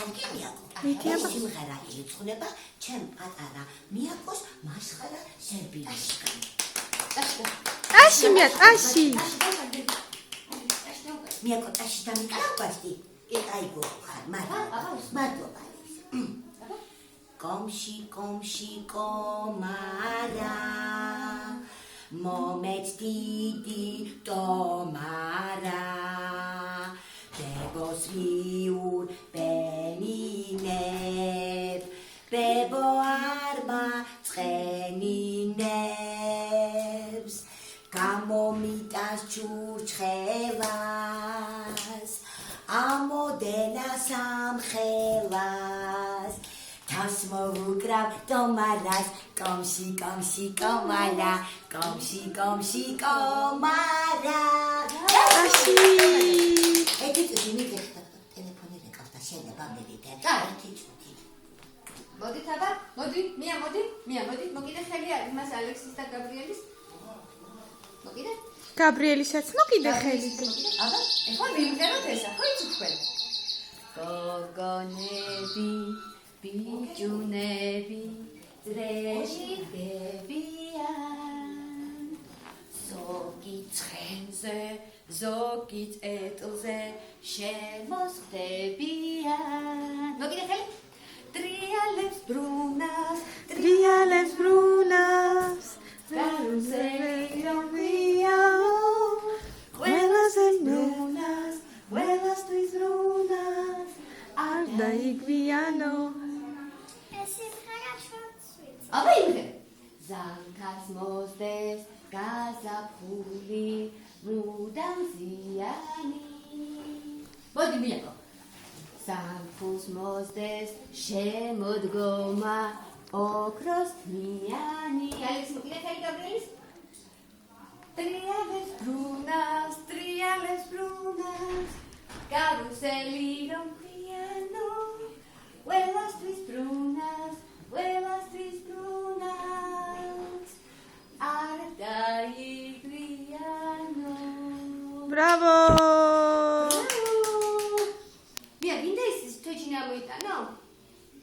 კარგი მიაკო. მითიება. სიმღერა იწუნება ჩემ პატარა მიაკოს მასხარა სერბილისგან. ტაში მია, ტაში. მიაკო ტაში დამიკარგვასდი. აიგო ხარ, მადლობა. კომში კომარა მომეც დიდი ტომარა ბებოს მიურბენინებ ბებო არ მაწყენინებს გამომიტანს ჩურჩხელას ამოდენა სამხელას თავს მოვუკრავ ტომარას კომში კომარა კომში კომარა ტაში. ერთი წუთი მიგეხდა ტელეფონი რეკავდა შეიძლება მივიდე ერთი წუთი მოდით აბა მოდი მია მოდი მოგიდე ხელი არის მას ალექსის და გაბრიელის მოგიდე გაბრიელისაც მოგიდე ხელი. აბა ეხლა მიმღეროთ ესა ხო იცით თქვენ გოგონები ბიჭუნები ძრეში დებიან ზოგი ცხენზე ზოგი წეტლზე შემოსხდებიან მოგიდე ხელი ტრიალებს ბრუნავს გარუზელი რომია ყველასთვის ბრუნავს არ დაიგვიანო. აბა იმღე ზამთარს მოსდეს გაზაფხული მუდამ ზიანი მოდი მიაკო ზამთრს მოსდეს შემოდგომა ოქროს თმიანი ალექსი მოგიდე ხელი გაბრიელის ტრიალებს ბრუნავს გარუსელი რომ ქვიანო ყველასთვის ბრუნავს არ დაიგვიანო. Bravo!